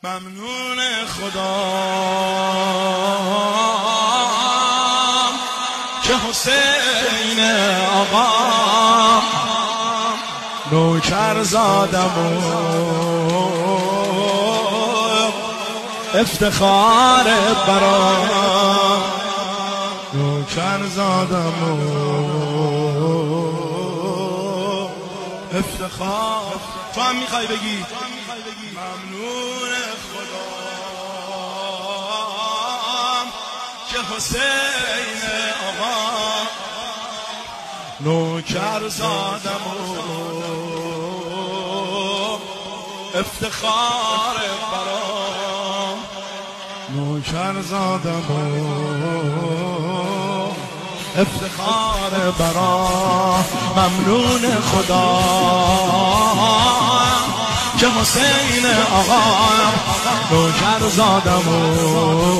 ممنون خدا که حسین آقا نوکر زادم و افتخار برام نوکر زادم و افتخار. تو هم میخوای بگی ممنون خدا که حسین آقا نوکر زادم و افتخار برام نوکر زادم و افتخار برام. ممنون خدا که حسین آقا نوکر زادم و